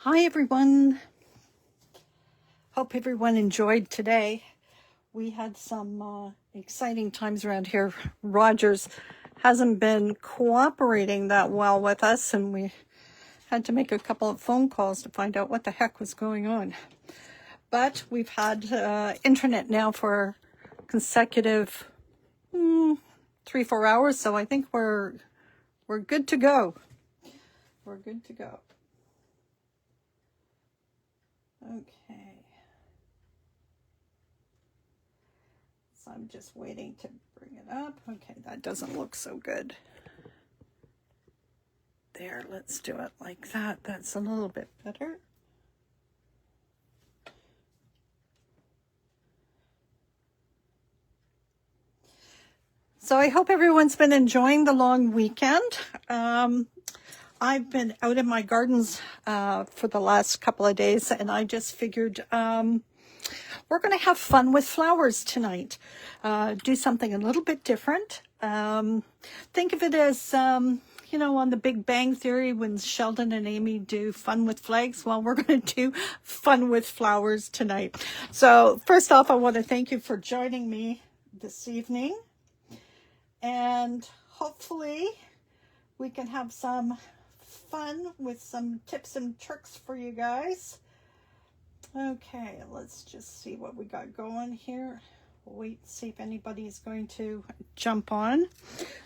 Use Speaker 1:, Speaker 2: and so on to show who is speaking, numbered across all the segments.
Speaker 1: Hi everyone. Hope everyone enjoyed today. We had some exciting times around here. Rogers hasn't been cooperating that well with us, and we had to make a couple of phone calls to find out what the heck was going on. But we've had internet now for consecutive 3-4 hours, so I think we're good to go. We're good to go. Okay. So I'm just waiting to bring it up. Okay, that doesn't look so good. There, let's do it like that. That's a little bit better. So I hope everyone's been enjoying the long weekend. I've been out in my gardens for the last couple of days, and I just figured we're going to have fun with flowers tonight. Do something a little bit different. Think of it as, you know, on the Big Bang Theory when Sheldon and Amy do fun with flags. Well, we're going to do fun with flowers tonight. So first off, I want to thank you for joining me this evening. And hopefully we can have some fun with some tips and tricks for you guys. Okay, let's just see what we got going here. We'll wait and see if anybody's going to jump on.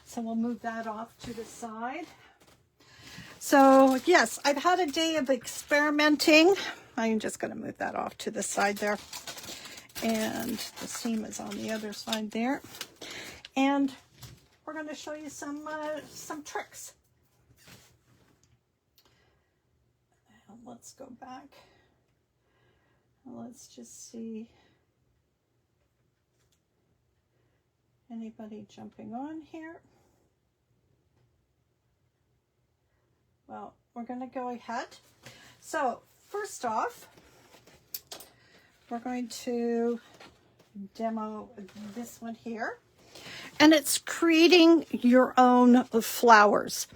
Speaker 1: So we'll move that off to the side. So yes, I've had a day of experimenting. I'm just going to move that off to the side there. And the seam is on the other side there. And we're going to show you some tricks. Let's go back. Let's just see anybody jumping on here. Well, we're going to go ahead. So first off, we're going to demo this one here. And it's creating your own flowers.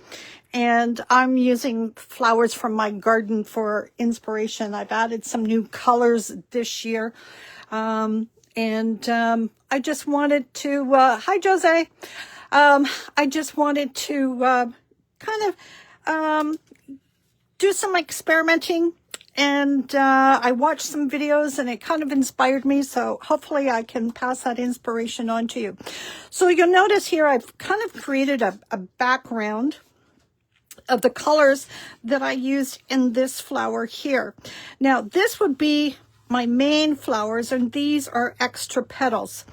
Speaker 1: And I'm using flowers from my garden for inspiration. I've added some new colors this year. I just wanted to, hi Jose. I just wanted to kind of do some experimenting. And I watched some videos and it kind of inspired me. So hopefully I can pass that inspiration on to you. So you'll notice here I've kind of created a background of the colors that I used in this flower here. Now this would be my main flowers, and these are extra petals.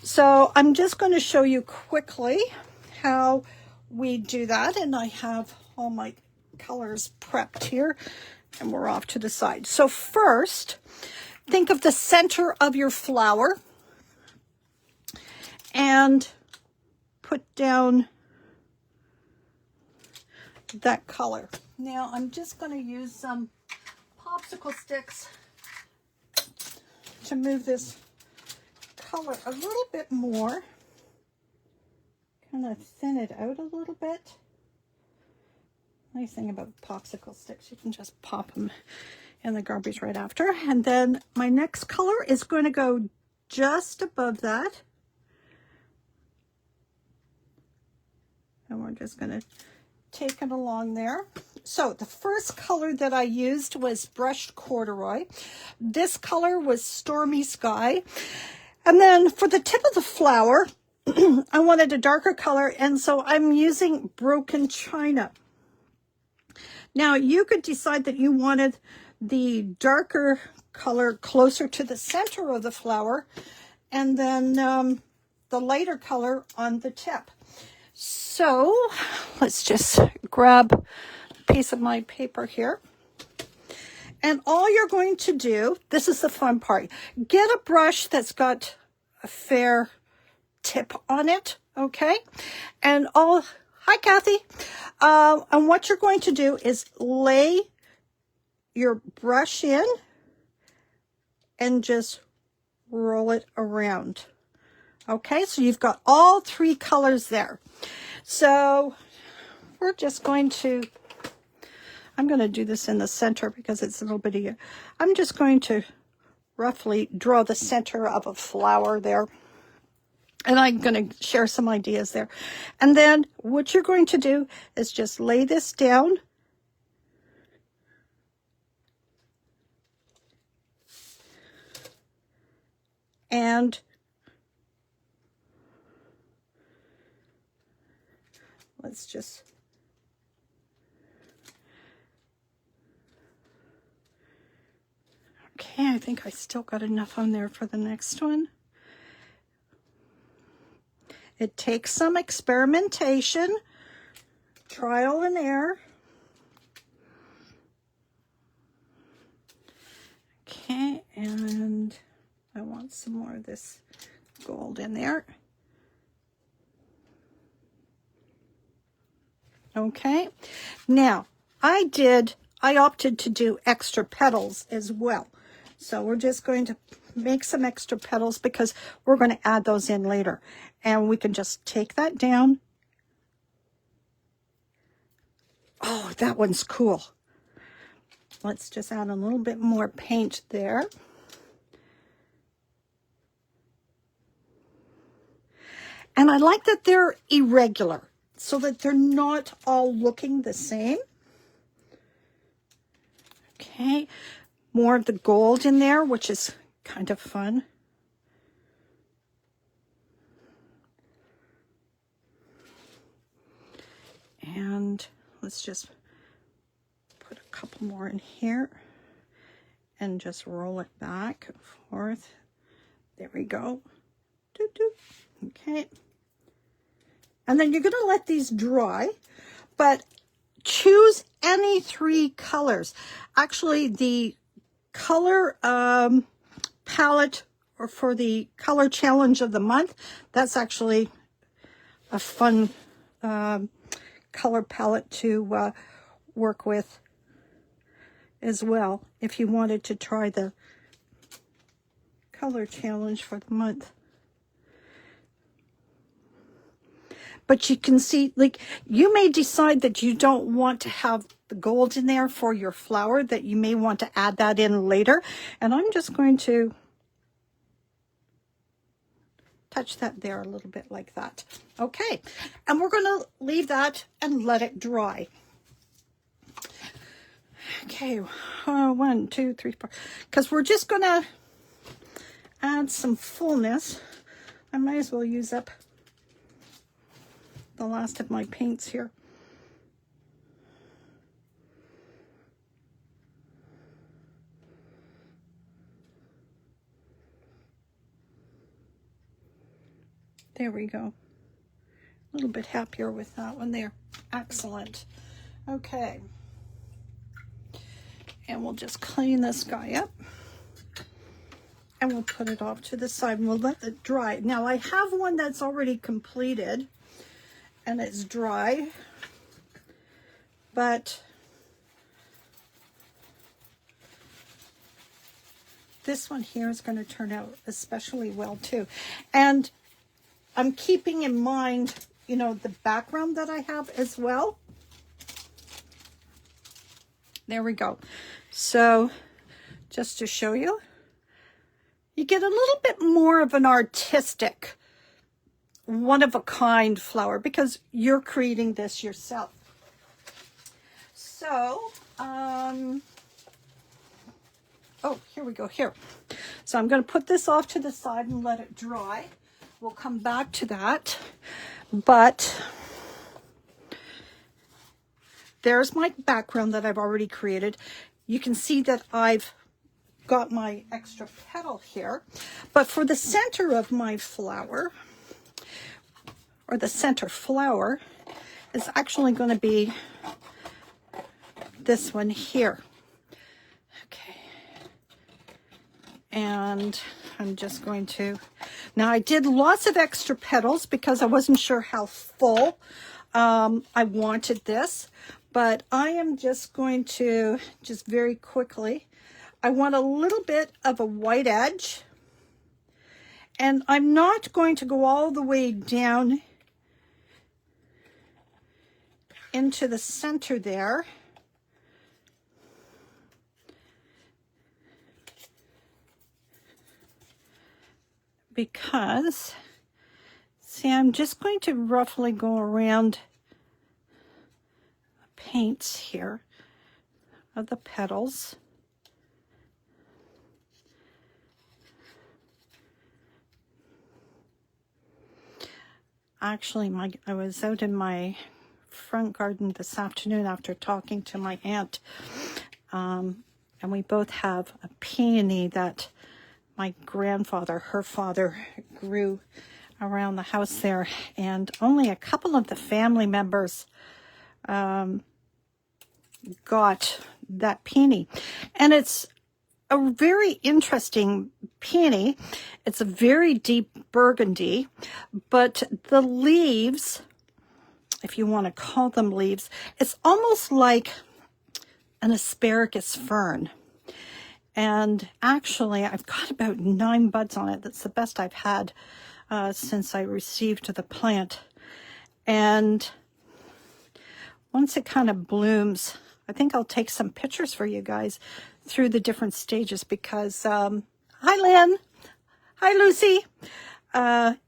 Speaker 1: So I'm just going to show you quickly how we do that. And I have all my colors prepped here. And we're off to the side. So first, think of the center of your flower and put down that color. Now I'm just going to use some popsicle sticks to move this color a little bit more. Kind of thin it out a little bit. Nice thing about popsicle sticks, you can just pop them in the garbage right after. And then my next color is going to go just above that. And we're just going to take it along there. So the first color that I used was brushed corduroy. This color was stormy sky. And then for the tip of the flower, I wanted a darker color, and so I'm using broken china. Now, you could decide that you wanted the darker color closer to the center of the flower, and then the lighter color on the tip. So let's just grab a piece of my paper here. And all you're going to do, this is the fun part, get a brush that's got a fair tip on it, okay? And hi, Kathy. And what you're going to do is lay your brush in and just roll it around. Okay, so you've got all three colors there. So we're just going to I'm going to do this in the center because it's a little bitty. I'm just going to roughly draw the center of a flower there. And I'm going to share some ideas there. And then what you're going to do is just lay this down. And let's just, okay, I think I still got enough on there for the next one. It takes some experimentation, trial and error. Okay, and I want some more of this gold in there. Okay, now I opted to do extra petals as well. So we're just going to make some extra petals because we're going to add those in later. And we can just take that down. Oh, that one's cool. Let's just add a little bit more paint there. And I like that they're irregular so that they're not all looking the same. Okay, more of the gold in there, which is kind of fun. And let's just put a couple more in here and just roll it back and forth. There we go. Doo -doo. Okay. And then you're going to let these dry, but choose any 3 colors. Actually, the color palette or for the color challenge of the month, that's actually a fun color palette to work with as well if you wanted to try the color challenge for the month. But you can see, like, you may decide that you don't want to have the gold in there for your flower, that you may want to add that in later. And I'm just going to touch that there a little bit like that. Okay, and we're going to leave that and let it dry. Okay, 1, 2, 3, 4, because we're just going to add some fullness. I might as well use up the last of my paints here. There we go. A little bit happier with that one there. Excellent. Okay. And we'll just clean this guy up. And we'll put it off to the side and we'll let it dry. Now I have one that's already completed and it's dry, but this one here is going to turn out especially well too. And I'm keeping in mind, you know, the background that I have as well. There we go. So just to show you, you get a little bit more of an artistic, one-of-a-kind flower because you're creating this yourself. So, oh, here we go, here. So I'm going to put this off to the side and let it dry. We'll come back to that. But there's my background that I've already created. You can see that I've got my extra petal here. But for the center of my flower, or the center flower, is actually going to be this one here. Okay. And I'm just going to, now I did lots of extra petals because I wasn't sure how full I wanted this, but I am just going to, just very quickly, I want a little bit of a white edge, and I'm not going to go all the way down into the center there. because, see, I'm just going to roughly go around the paints here of the petals. Actually, I was out in my front garden this afternoon after talking to my aunt, and we both have a peony that my grandfather, her father, grew around the house there, and only a couple of the family members got that peony. And it's a very interesting peony. It's a very deep burgundy, but the leaves, if you want to call them leaves, it's almost like an asparagus fern. And actually, I've got about 9 buds on it. That's the best I've had since I received the plant. And once it kind of blooms, I think I'll take some pictures for you guys through the different stages because, hi Lynn, hi Lucy.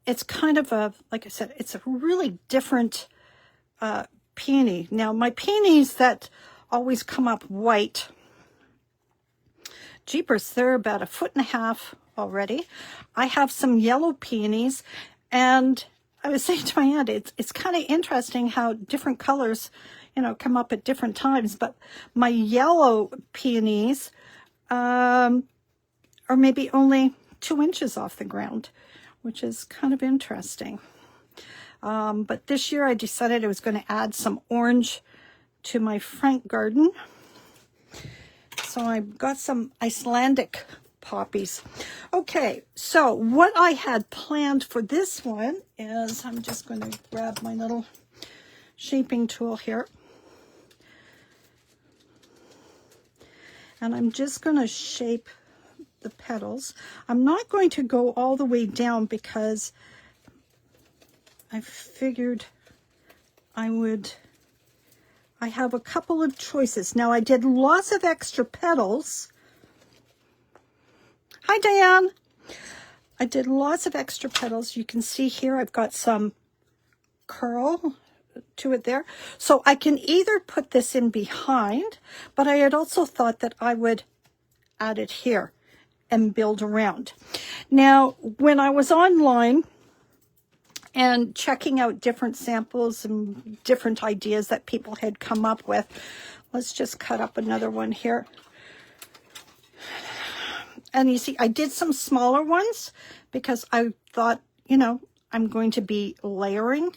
Speaker 1: It's kind of a, like I said, it's a really different peony. Now my peonies that always come up white, jeepers, they're about 1.5 feet already. I have some yellow peonies, and I was saying to my aunt, it's kind of interesting how different colors, you know, come up at different times. But my yellow peonies are maybe only 2 inches off the ground, which is kind of interesting. But this year I decided I was going to add some orange to my front garden. So I've got some Icelandic poppies. Okay, so what I had planned for this one is, I'm just going to grab my little shaping tool here. And I'm just going to shape the petals. I'm not going to go all the way down because I figured I have a couple of choices. Now I did lots of extra petals. Hi Diane. I did lots of extra petals. You can see here I've got some curl to it there. So I can either put this in behind, but I had also thought that I would add it here and build around. Now, when I was online and checking out different samples and different ideas that people had come up with, let's just cut up another one here. And you see, I did some smaller ones because I thought, you know, I'm going to be layering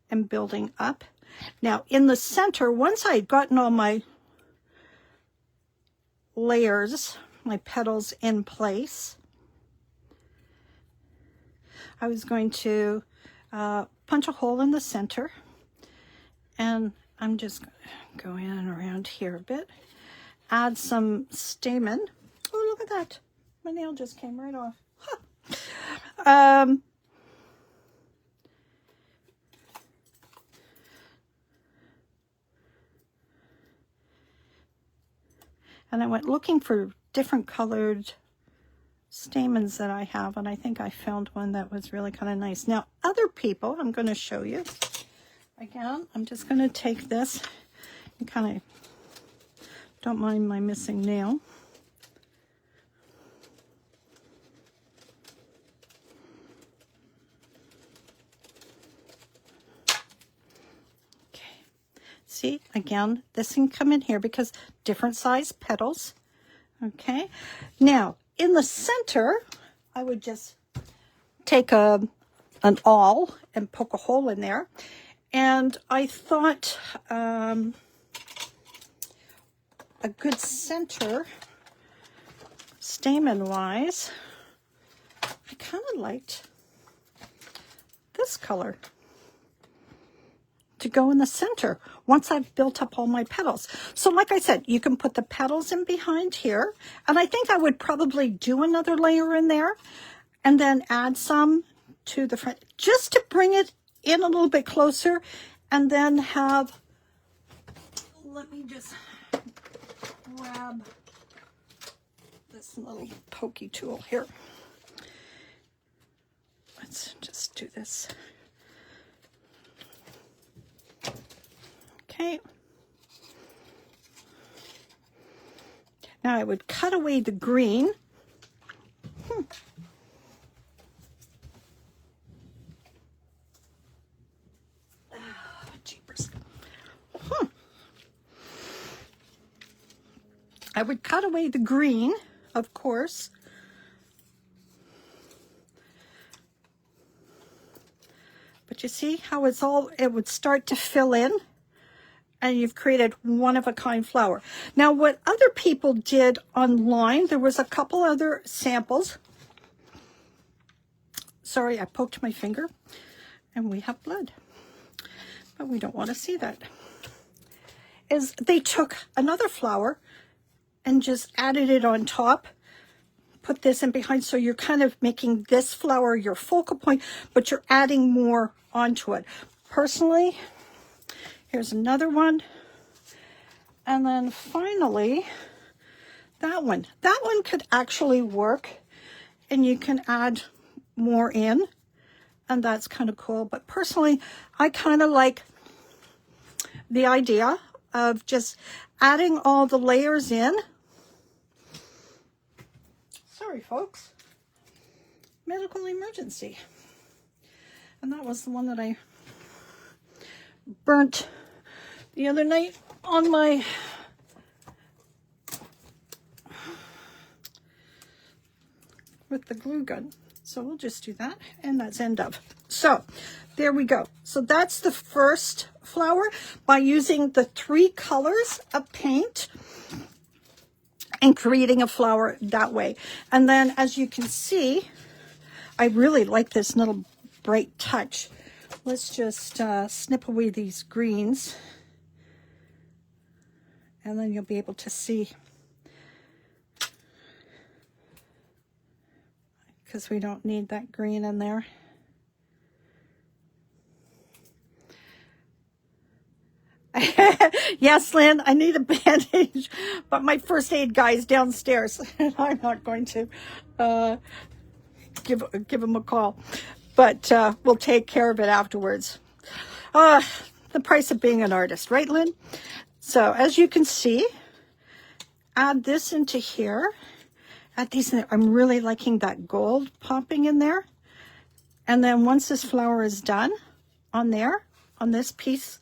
Speaker 1: and building up. Now, in the center, once I had gotten all my layers, my petals in place, I was going to punch a hole in the center, and I'm just going to go in and around here a bit, add some stamen. Oh, look at that. My nail just came right off. Huh. And I went looking for different colored stamens that I have, and I think I found one that was really kind of nice. Now, other people, I'm going to show you. Again, I'm just going to take this and kind of, don't mind my missing nail. Okay. See, again, this can come in here because different size petals. Okay. Now, in the center, I would just take an awl and poke a hole in there. And I thought a good center, stamen-wise, I kind of liked this color to go in the center once I've built up all my petals. So like I said, you can put the petals in behind here, and I think I would probably do another layer in there and then add some to the front just to bring it in a little bit closer, and then have, let me just grab this little pokey tool here Let's just do this. Okay. Now I would cut away the green. Jeepers. I would cut away the green, of course. But you see how it would start to fill in, and you've created one-of-a-kind flower. Now, what other people did online, there was a couple other samples. Sorry, I poked my finger, and we have blood. But we don't want to see that. Is they took another flower and just added it on top, put this in behind, so you're kind of making this flower your focal point, but you're adding more onto it. Personally, here's another one. And then finally, that one. That one could actually work, and you can add more in, and that's kind of cool. But personally, I kind of like the idea of just adding all the layers in. Sorry, folks. Medical emergency. And that was the one that I burnt the other night on my with the glue gun. So we'll just do that, and that's end of. So there we go. So that's the first flower by using the 3 colors of paint and creating a flower that way. And then, as you can see, I really like this little bright touch. Let's just snip away these greens, and then you'll be able to see, because we don't need that green in there. Yes, Lynn, I need a bandage, but my first aid guy is downstairs, and I'm not going to give him a call. But we'll take care of it afterwards. The price of being an artist, right, Lynn? So as you can see, add this into here. Add these in there. I'm really liking that gold popping in there. And then once this flower is done on there, on this piece,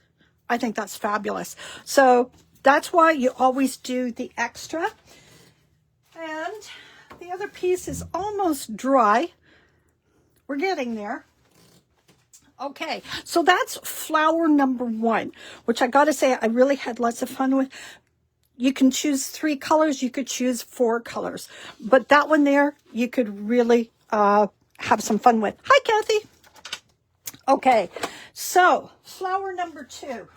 Speaker 1: I think that's fabulous. So that's why you always do the extra. And the other piece is almost dry. We're getting there. Okay, so that's flower number 1, which I gotta say I really had lots of fun with. You can choose 3 colors, you could choose 4 colors, but that one there you could really have some fun with. Hi, Kathy. Okay, so flower number 2.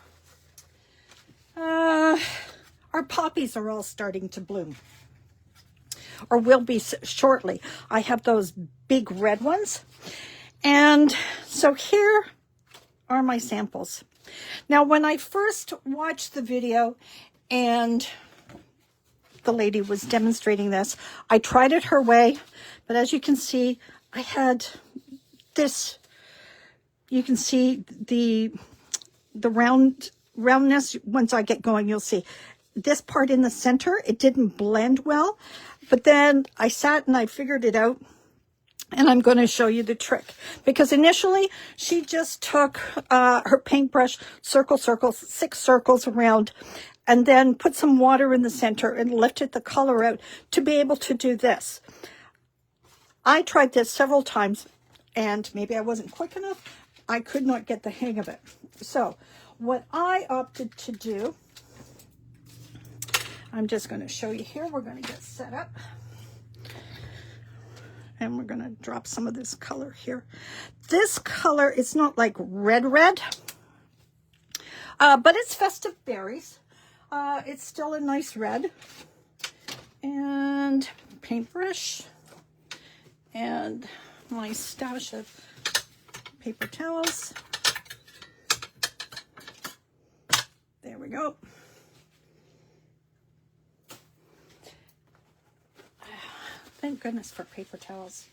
Speaker 1: Our poppies are all starting to bloom, or will be shortly. I have those big red ones. And so here are my samples. Now, when I first watched the video and the lady was demonstrating this, I tried it her way, but as you can see, I had this. You can see the roundness. Once I get going, you'll see this part in the center. It didn't blend well, but then I sat and I figured it out. And I'm going to show you the trick, because initially she just took her paintbrush, circles, 6 circles around, and then put some water in the center and lifted the color out to be able to do this. I tried this several times, and maybe I wasn't quick enough. I could not get the hang of it. So what I opted to do, I'm just going to show you here. We're going to get set up. And we're going to drop some of this color here. This color is not like red, but it's festive berries. It's still a nice red. And paintbrush. And my stash of paper towels. There we go. Thank goodness for paper towels.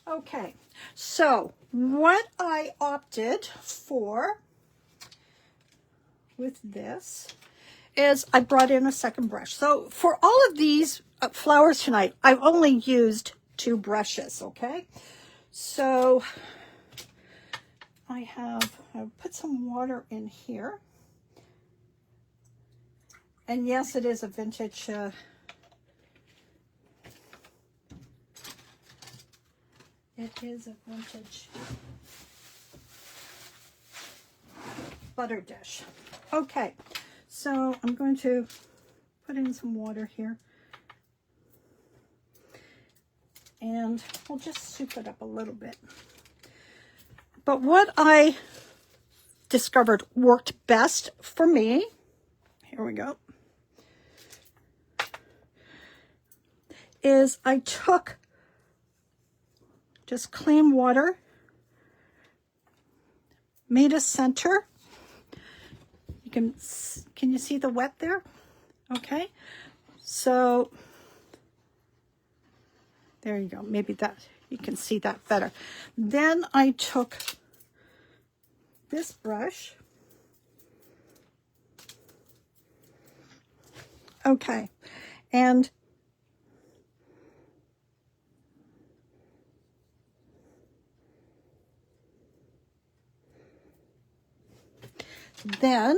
Speaker 1: Okay, so what I opted for with this is I brought in a second brush. So for all of these flowers tonight, I've only used 2 brushes, okay? So I've put some water in here. And yes, it is a vintage it is a vintage butter dish. Okay, so I'm going to put in some water here. And we'll just soup it up a little bit. But what I discovered worked best for me, here we go, is I took just clean water, made a center. Can you see the wet there? Okay, so there you go. Maybe that you can see that better. Then I took this brush. Okay, and then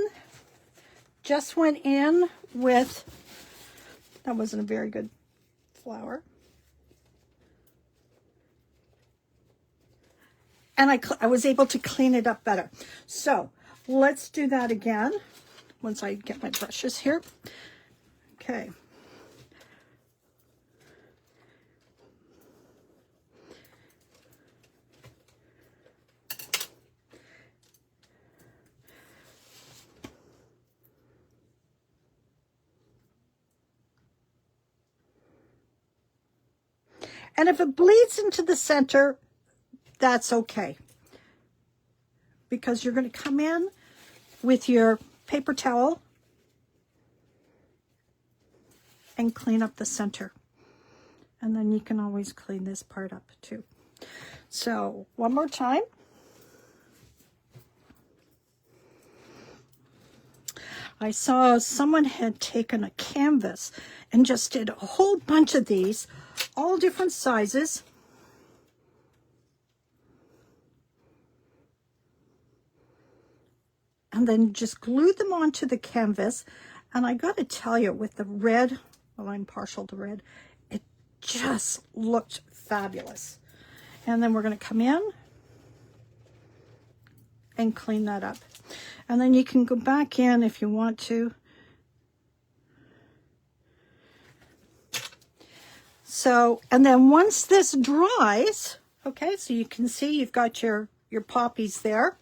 Speaker 1: just went in with, that wasn't a very good flower. And I was able to clean it up better. So let's do that again once I get my brushes here. Okay. And if it bleeds into the center, that's okay. Because you're going to come in with your paper towel and clean up the center. And then you can always clean this part up too. So one more time. I saw someone had taken a canvas and just did a whole bunch of these, all different sizes. And then just glued them onto the canvas. And I got to tell you, with the red, well, I'm partial to red, it just looked fabulous. And then we're going to come in and clean that up. And then you can go back in if you want to. So, and then once this dries, okay, so you can see you've got your poppies there.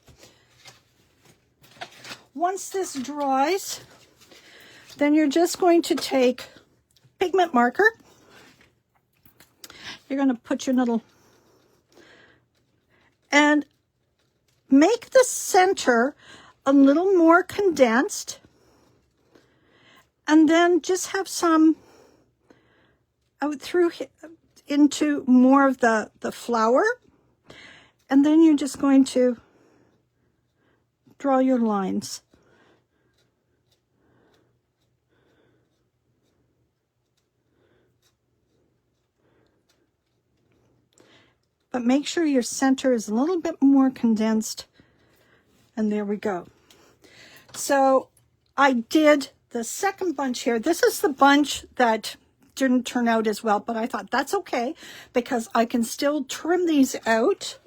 Speaker 1: Once this dries, then you're just going to take pigment marker. You're going to put your little, and make the center a little more condensed, and then just have some out through into more of the flower, and then you're just going to draw your lines. But make sure your center is a little bit more condensed. And there we go. So I did the second bunch here. This is the bunch that didn't turn out as well, but I thought that's okay because I can still trim these out.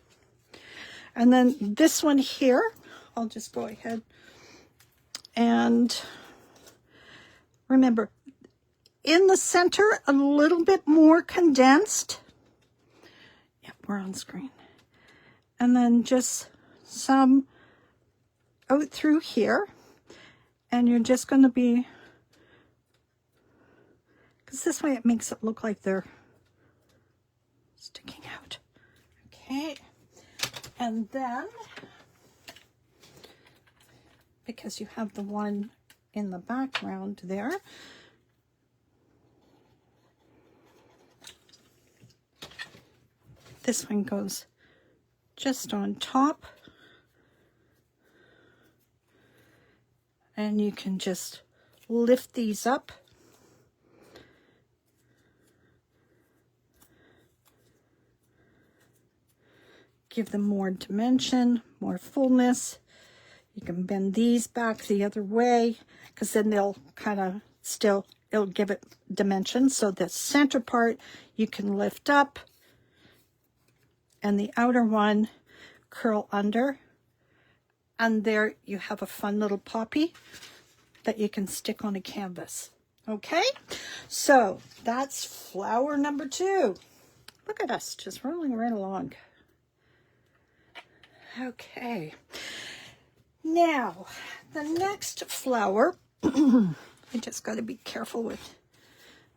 Speaker 1: And then this one here, I'll just go ahead and remember, in the center, a little bit more condensed. Yep, we're on screen. And then just some out through here. And you're just going to be, because this way it makes it look like they're sticking out. Okay. And then, because you have the one in the background there, This one goes just on top. And you can just lift these up. Give them more dimension, more fullness. You can bend these back the other way because then they'll kind of still, it'll give it dimension. So the center part you can lift up and the outer one curl under. And there you have a fun little poppy that you can stick on a canvas. Okay, so that's flower number 2. Look at us just rolling right along. Okay, now the next flower, I just got to be careful with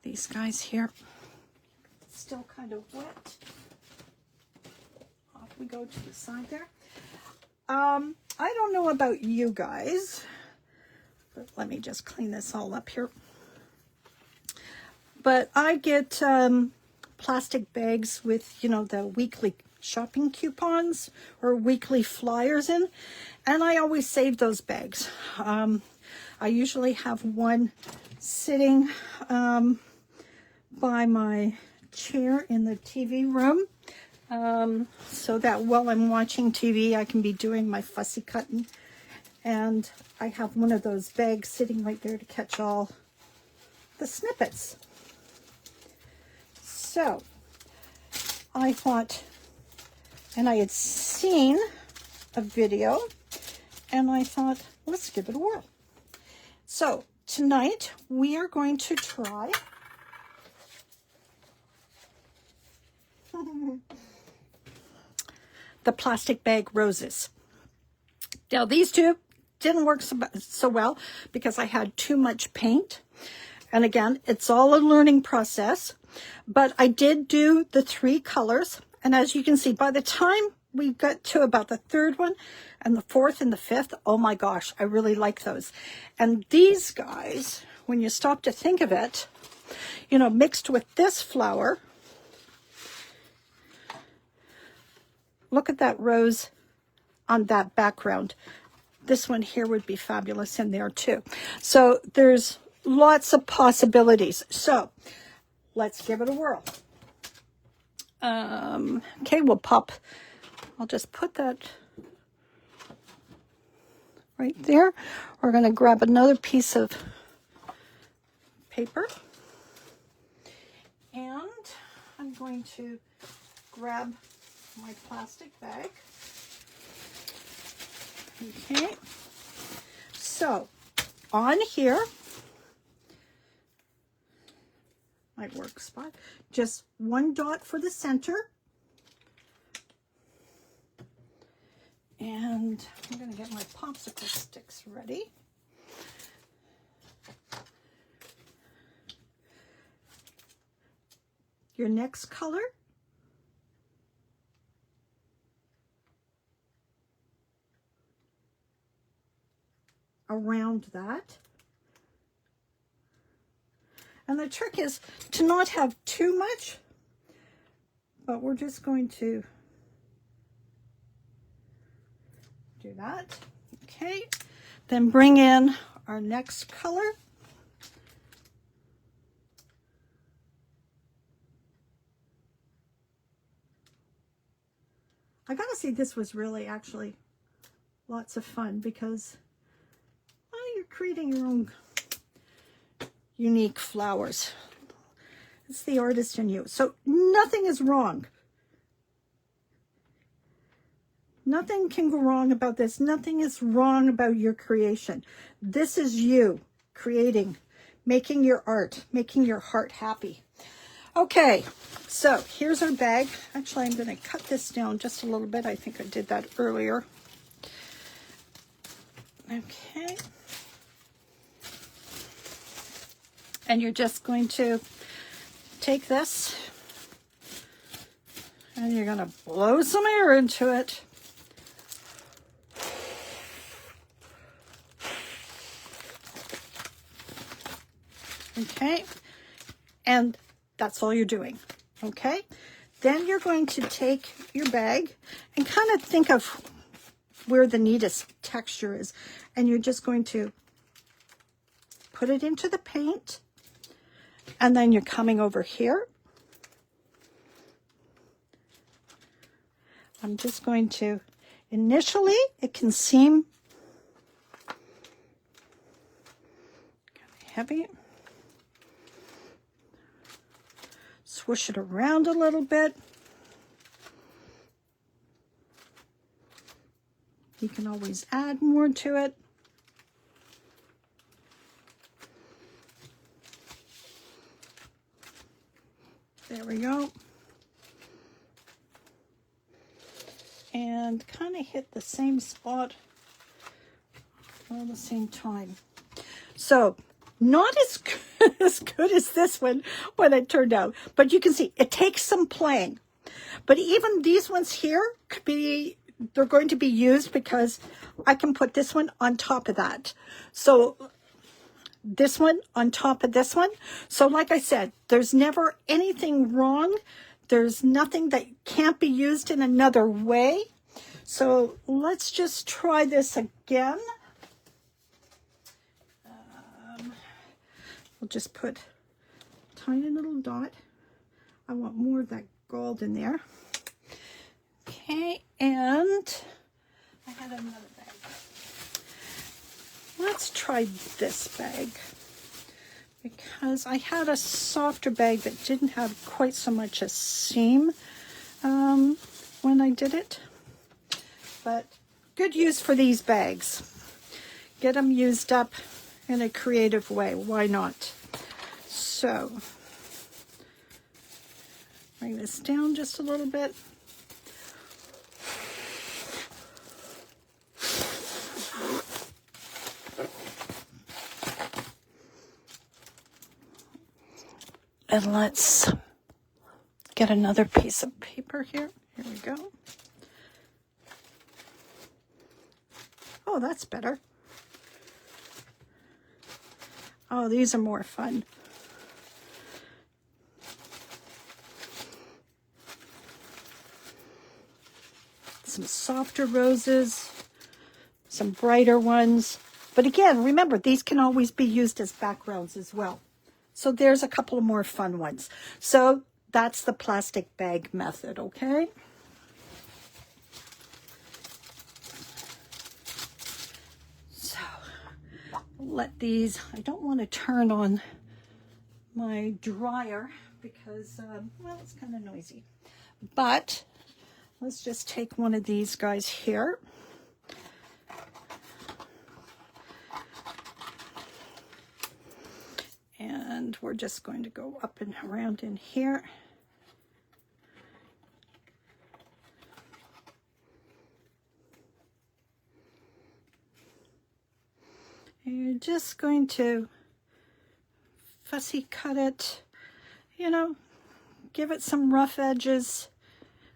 Speaker 1: these guys here. It's still kind of wet. Off we go to the side there. I don't know about you guys, but let me just clean this all up here. But I get plastic bags with, you know, the weekly shopping coupons or weekly flyers in, and I always save those bags. I usually have one sitting by my chair in the TV room, so that while I'm watching TV I can be doing my fussy cutting, and I have one of those bags sitting right there to catch all the snippets. So I thought, and I had seen a video, and I thought, let's give it a whirl. So tonight we are going to try the plastic bag roses. Now these two didn't work so well because I had too much paint. And again, it's all a learning process, but I did do the 3 colors. And as you can see, by the time we got to about the 3rd one and the 4th and the 5th, oh my gosh, I really like those. And these guys, when you stop to think of it, you know, mixed with this flower, look at that rose on that background. This one here would be fabulous in there too. So there's lots of possibilities. So let's give it a whirl. Okay, we'll pop, I'll just put that right there. We're going to grab another piece of paper, and I'm going to grab my plastic bag. Okay, so on here, my work spot, just 1 dot for the center. And I'm going to get my popsicle sticks ready. Your next color, around that. And the trick is to not have too much, but we're just going to do that. Okay, then bring in our next color. I gotta say, this was really actually lots of fun because, well, you're creating your own unique flowers. It's the artist in you. So nothing is wrong. Nothing can go wrong about this. Nothing is wrong about your creation. This is you creating, making your art, making your heart happy. Okay, so here's our bag. Actually, I'm going to cut this down just a little bit. I think I did that earlier. Okay. And you're just going to take this and you're going to blow some air into it. Okay, and that's all you're doing. Okay, then you're going to take your bag and kind of think of where the neatest texture is. And you're just going to put it into the paint. And then you're coming over here. I'm just going to, initially, it can seem kind of heavy. Swoosh it around a little bit. You can always add more to it. There we go. And kind of hit the same spot all at the same time. So not as good as this one when it turned out, but you can see it takes some playing. But even these ones here could be, they're going to be used because I can put this one on top of that. So this one on top of this one. So like I said, there's never anything wrong. There's nothing that can't be used in another way. So let's just try this again. We'll just put a tiny little dot. I want more of that gold in there. Okay, and I had another bag. Let's try this bag because I had a softer bag that didn't have quite so much a seam when I did it. But good use for these bags. Get them used up in a creative way. Why not? So, bring this down just a little bit. And let's get another piece of paper here. Here we go. Oh, that's better. Oh, these are more fun. Some softer roses, some brighter ones. But again, remember, these can always be used as backgrounds as well. So there's a couple of more fun ones. So that's the plastic bag method, okay? So let these, I don't want to turn on my dryer because, well, it's kind of noisy. But let's just take one of these guys here. And we're just going to go up and around in here. And you're just going to fussy cut it, you know, give it some rough edges,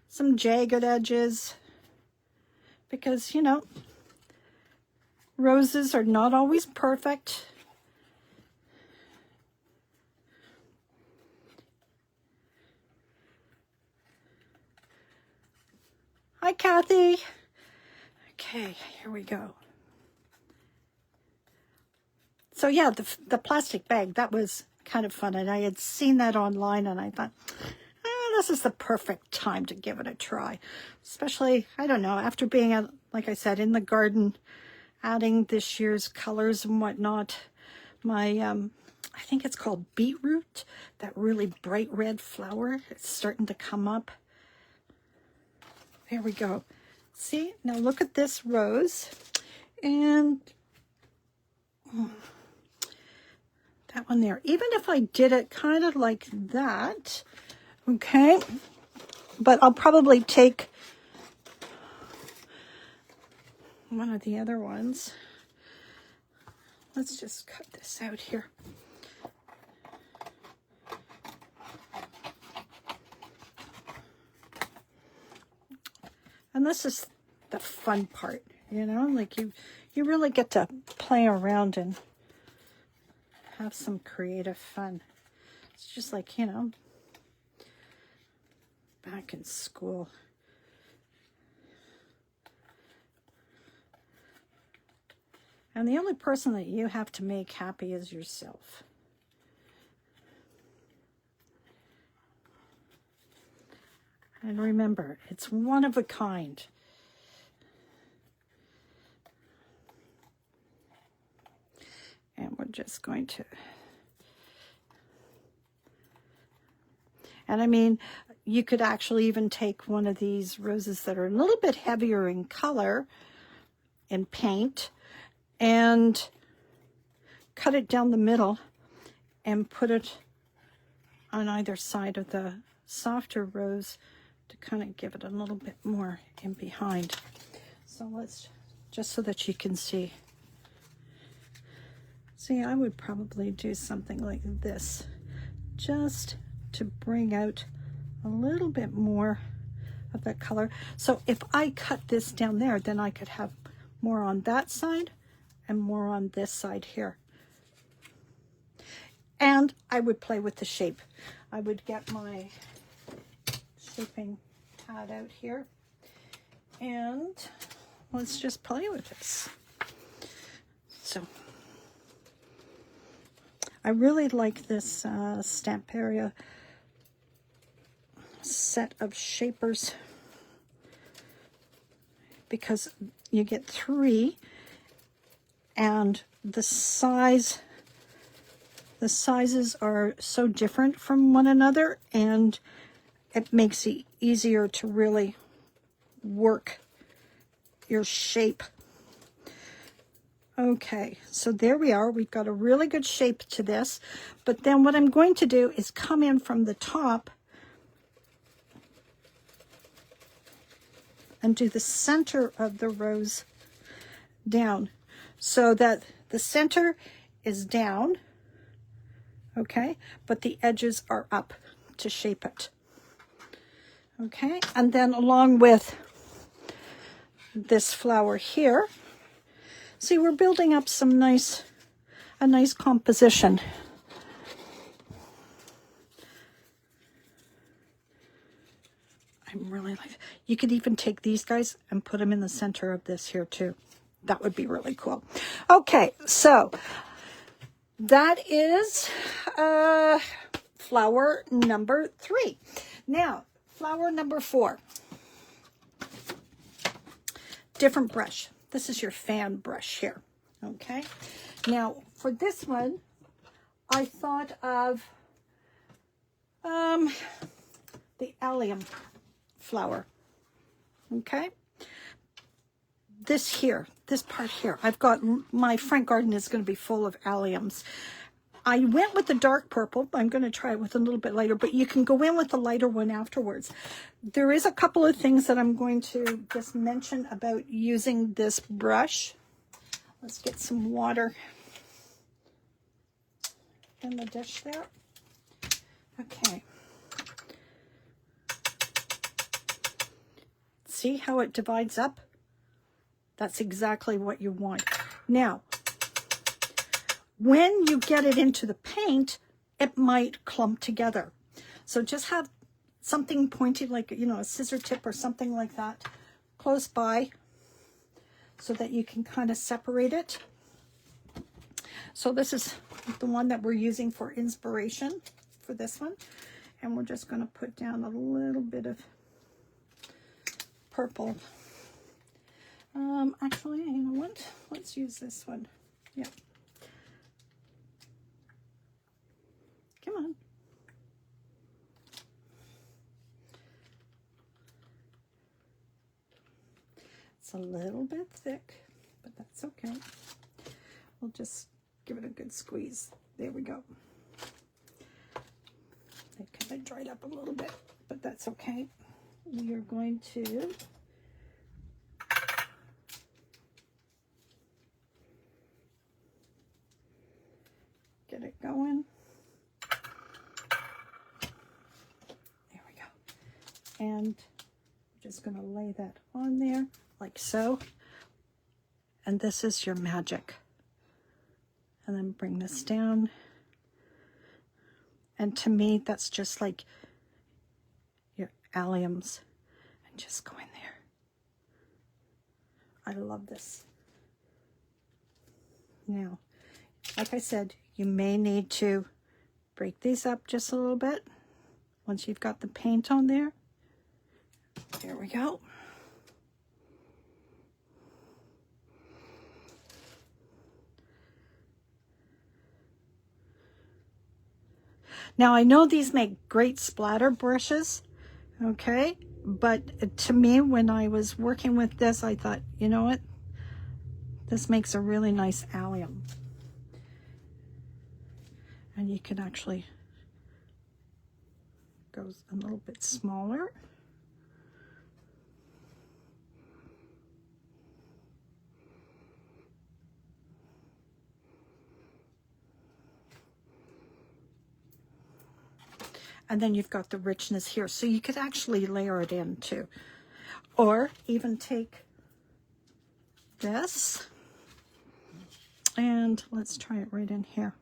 Speaker 1: some jagged edges, because, you know, roses are not always perfect. Hi, Kathy. Okay, here we go. So yeah, the plastic bag, that was kind of fun. And I had seen that online and I thought, this is the perfect time to give it a try. Especially, I don't know, after being, like I said, in the garden, adding this year's colors and whatnot. My, I think it's called beetroot, that really bright red flower. It's starting to come up. There we go. See, now look at this rose. And that one there. Even if I did it kind of like that, okay, but I'll probably take one of the other ones. Let's just cut this out here. And this is the fun part, you know, like you really get to play around and have some creative fun. It's just like, you know, back in school. And the only person that you have to make happy is yourself. And remember, it's one of a kind. And we're just going to... And I mean, you could actually even take one of these roses that are a little bit heavier in color and paint and cut it down the middle and put it on either side of the softer rose to kind of give it a little bit more in behind. So let's, just so that you can see. See, I would probably do something like this, just to bring out a little bit more of that color. So if I cut this down there, then I could have more on that side and more on this side here. And I would play with the shape. I would get my shaping pad out here and let's just play with this. So I really like this Stamperia set of shapers because you get 3 and the sizes are so different from one another, and it makes it easier to really work your shape. Okay, so there we are. We've got a really good shape to this, but then what I'm going to do is come in from the top and do the center of the rose down so that the center is down, okay, but the edges are up to shape it. Okay, and then along with this flower here, see, we're building up a nice composition. I'm really like, you could even take these guys and put them in the center of this here too. That would be really cool. Okay, so that is flower number 3. Now, flower number 4. Different brush. This is your fan brush here. Okay. Now, for this one, I thought of the allium flower. Okay. This part here, I've got, my front garden is going to be full of alliums. I went with the dark purple. I'm going to try it with a little bit lighter, but you can go in with the lighter one afterwards. There is a couple of things that I'm going to just mention about using this brush. Let's get some water in the dish there. Okay. See how it divides up? That's exactly what you want. Now, when you get it into the paint, it might clump together. So just have something pointy, like, you know, a scissor tip or something like that close by so that you can kind of separate it. So this is the one that we're using for inspiration for this one. And we're just going to put down a little bit of purple. Actually, you know what? Let's use this one. Yeah. Come on. It's a little bit thick, but that's okay. We'll just give it a good squeeze. There we go. It kind of dried up a little bit, but that's okay. We are going to get it going. There we go. And I'm just going to lay that on there like so. And this is your magic. And then bring this down. And to me, that's just like your alliums and just go in there. I love this. Now, like I said, you may need to break these up just a little bit once you've got the paint on there. There we go. Now, I know these make great splatter brushes, okay? But to me, when I was working with this, I thought, you know what? This makes a really nice allium. And you can actually go a little bit smaller. And then you've got the richness here. So you could actually layer it in too. Or even take this. And let's try it right in here.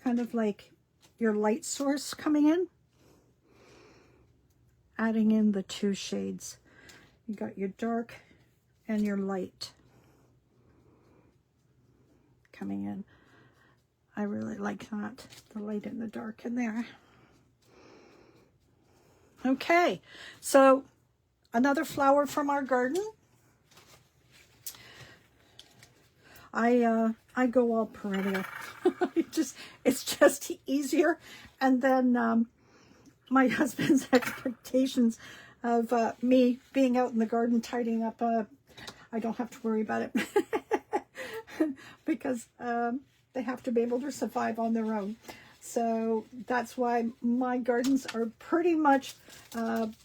Speaker 1: Kind of like your light source coming in. Adding in the two shades. You got your dark and your light coming in. I really like that, the light and the dark in there. Okay, so another flower from our garden. I go all perennial. It's just easier. And then my husband's expectations of me being out in the garden tidying up, I don't have to worry about it because they have to be able to survive on their own. So that's why my gardens are pretty much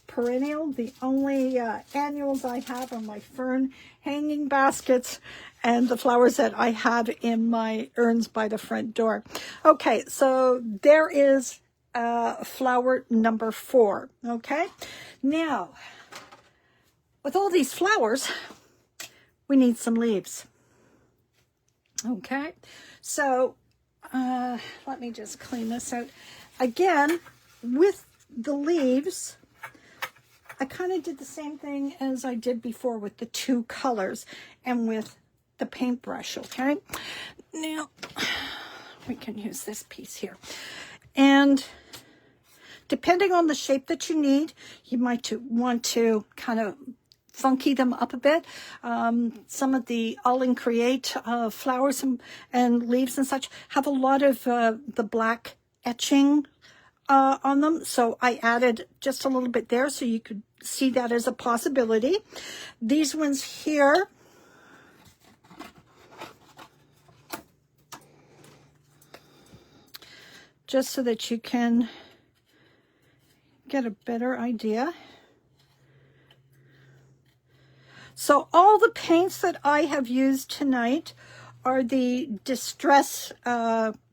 Speaker 1: perennial. The only annuals I have are my fern hanging baskets and the flowers that I have in my urns by the front door. Okay, so there is flower number 4. Okay, now with all these flowers, we need some leaves. Okay, so let me just clean this out. Again, with the leaves, I kind of did the same thing as I did before with the 2 colors and with the paintbrush, okay? Now, we can use this piece here. And depending on the shape that you need, you might want to kind of funky them up a bit. Some of the All in Create flowers and leaves and such have a lot of the black etching on them. So I added just a little bit there so you could see that as a possibility. These ones here, just so that you can get a better idea. So all the paints that I have used tonight are the Distress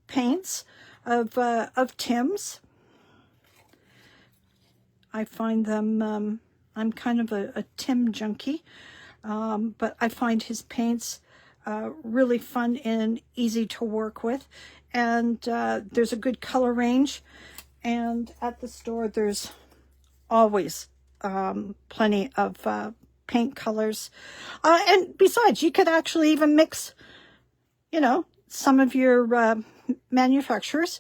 Speaker 1: paints of Tim's. I find them, I'm kind of a Tim junkie, but I find his paints really fun and easy to work with. And there's a good color range. And at the store, there's always plenty of paint colors. And besides, you could actually even mix, you know, some of your manufacturers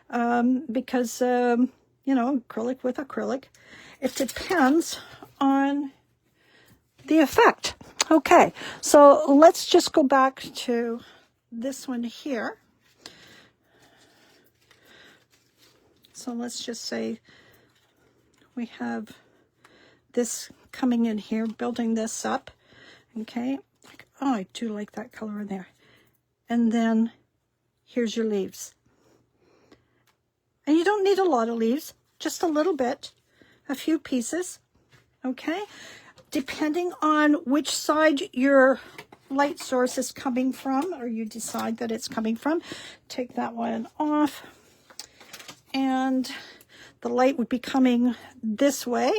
Speaker 1: because, you know, acrylic with acrylic. It depends on the effect. Okay, so let's just go back to this one here. So let's just say we have this coming in here, building this up. Okay. Oh, I do like that color in there. And then here's your leaves. And you don't need a lot of leaves, just a little bit, a few pieces. Okay. Depending on which side your light source is coming from, or you decide that it's coming from, take that one off. And the light would be coming this way.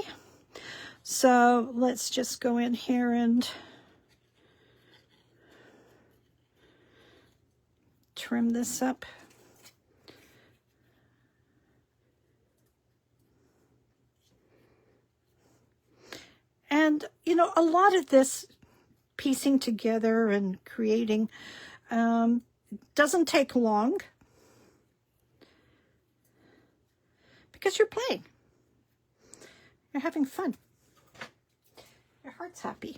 Speaker 1: So let's just go in here and trim this up. know, a lot of this piecing together and creating doesn't take long because you're playing. You're having fun. Your heart's happy.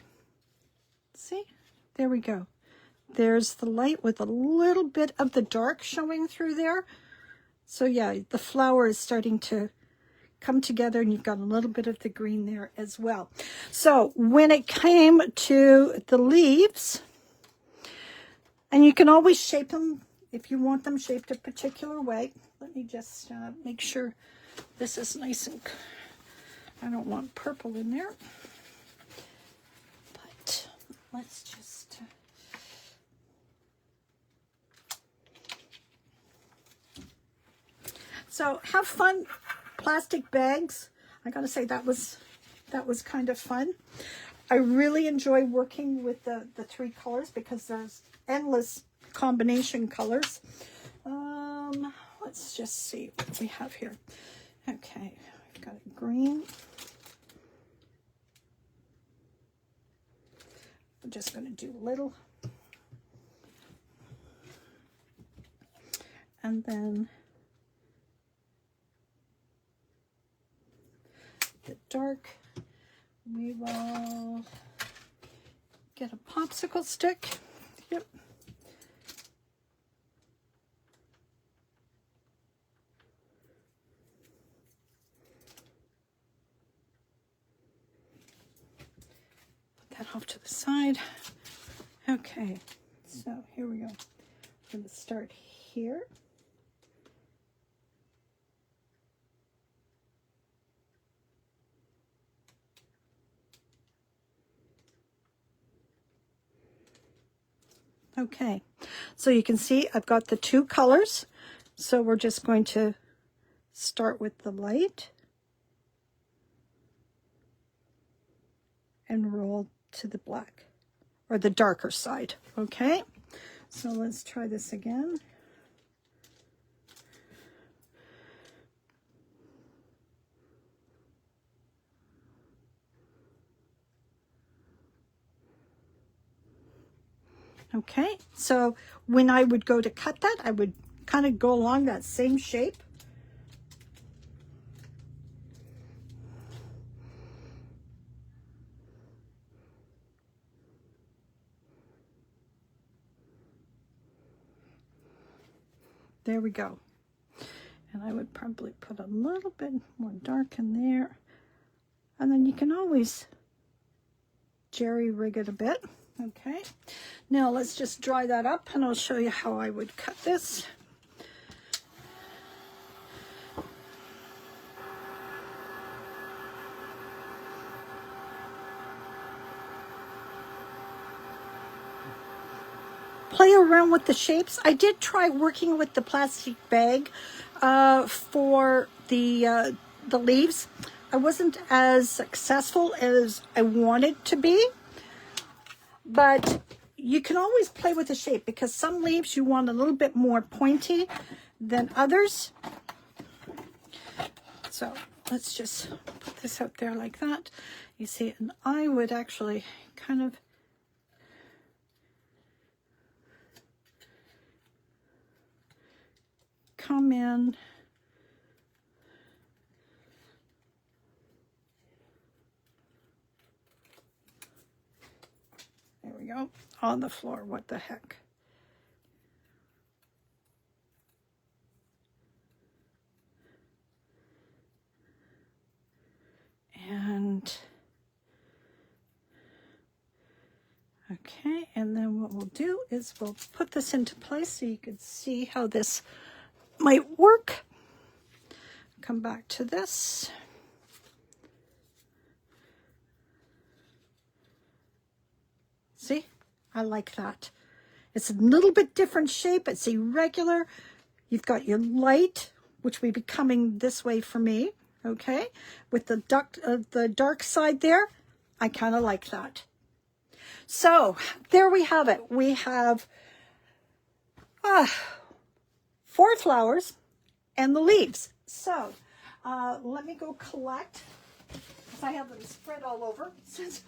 Speaker 1: See? There we go. There's the light with a little bit of the dark showing through there. So yeah, the flower is starting to come together and you've got a little bit of the green there as well. So when it came to the leaves, and you can always shape them if you want them shaped a particular way. Let me just make sure this is nice and, I don't want purple in there. But let's just, so have fun. Plastic bags. I gotta say that was kind of fun. I really enjoy working with the three colors because there's endless combination colors. Let's just see what we have here. Okay, I've got a green. I'm just going to do a little. And then the dark, we will get a popsicle stick. Yep. Put that off to the side. Okay, so here we go. I'm going to start here. Okay, so you can see I've got the two colors. So we're just going to start with the light and roll to the black or the darker side. Okay, so let's try this again. Okay, so when I would go to cut that, I would kind of go along that same shape. There we go. And I would probably put a little bit more dark in there. And then you can always jerry rig it a bit. Okay, now let's just dry that up and I'll show you how I would cut this. Play around with the shapes. I did try working with the plastic bag for the leaves. I wasn't as successful as I wanted to be. But you can always play with the shape because some leaves you want a little bit more pointy than others. So let's just put this out there like that. You see, and I would actually kind of come in . There we go, on the floor, what the heck. And, okay, and then what we'll do is we'll put this into place so you can see how this might work. Come back to this. See, I like that. It's a little bit different shape. It's irregular. You've got your light, which will be coming this way for me. Okay, with the dark side there. I kind of like that. So there we have it. We have 4 flowers and the leaves. So let me go collect, because I have them spread all over since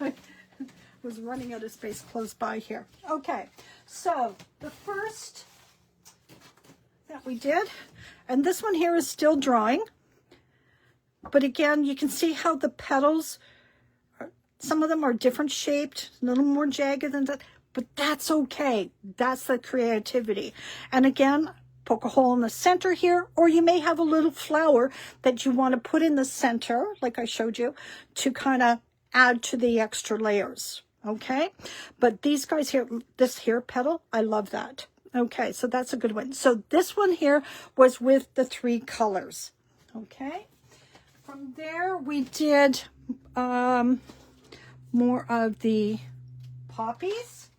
Speaker 1: was running out of space close by here. Okay, so the first that we did, and this one here is still drying, but again, you can see how the petals, some of them are different shaped, a little more jagged than that, but that's okay. That's the creativity. And again, poke a hole in the center here, or you may have a little flower that you want to put in the center, like I showed you, to kind of add to the extra layers, okay? But these guys here, this here petal, I love that. Okay, so that's a good one. So this one here was with the 3 colors, okay? From there, we did more of the poppies.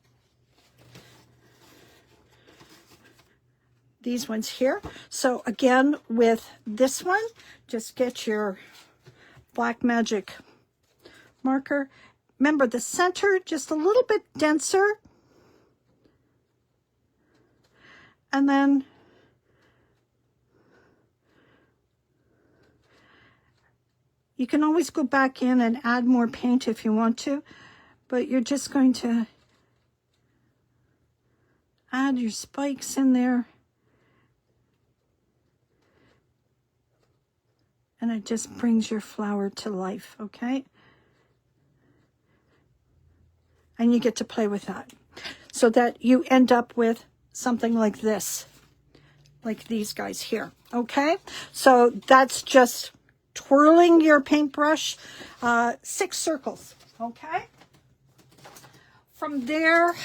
Speaker 1: These ones here. So again, with this one, just get your black magic marker. Remember the center, just a little bit denser. And then you can always go back in and add more paint if you want to, but you're just going to add your spikes in there. And it just brings your flower to life, okay? And you get to play with that so that you end up with something like this, like these guys here, okay? So that's just twirling your paintbrush, 6 circles, okay? From there,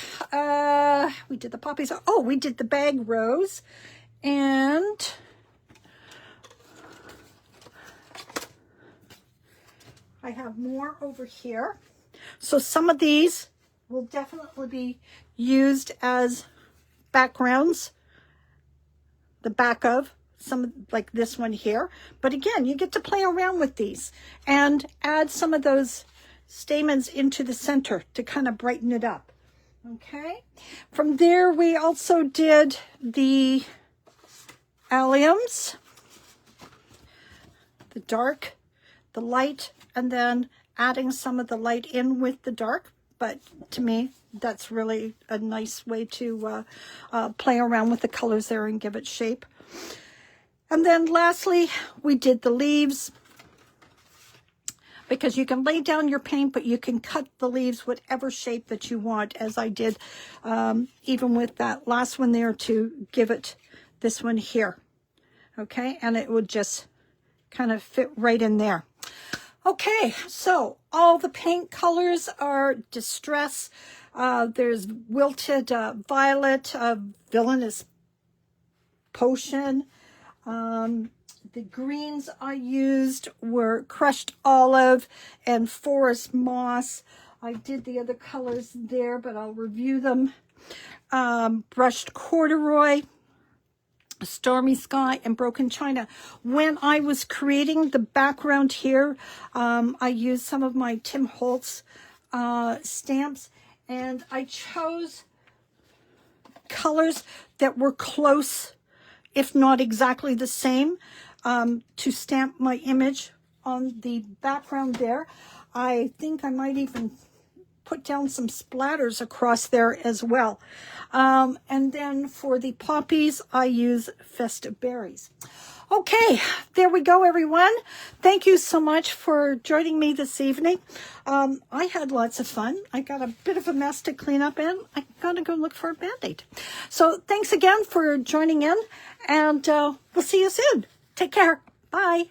Speaker 1: we did the poppies. Oh, we did the bag rose, and I have more over here. So some of these will definitely be used as backgrounds, the back of some, like this one here. But again, you get to play around with these and add some of those stamens into the center to kind of brighten it up. Okay. From there, we also did the alliums, the dark, the light, and then adding some of the light in with the dark. But to me, that's really a nice way to play around with the colors there and give it shape. And then lastly, we did the leaves, because you can lay down your paint, but you can cut the leaves whatever shape that you want, as I did even with that last one there, to give it this one here. Okay, and it would just kind of fit right in there. Okay, so all the paint colors are Distress. There's Wilted Violet, Villainous Potion. The greens I used were Crushed Olive and Forest Moss. I did the other colors there, but I'll review them. Brushed Corduroy, Stormy Sky, and Broken China. When I was creating the background here, I used some of my Tim Holtz stamps, and I chose colors that were close, if not exactly the same, to stamp my image on the background there. I think I might even put down some splatters across there as well. And then for the poppies, I use Festive Berries. Okay, there we go, everyone. Thank you so much for joining me this evening. I had lots of fun. I got a bit of a mess to clean up, and I gotta go look for a Band-Aid. So thanks again for joining in, and we'll see you soon. Take care. Bye.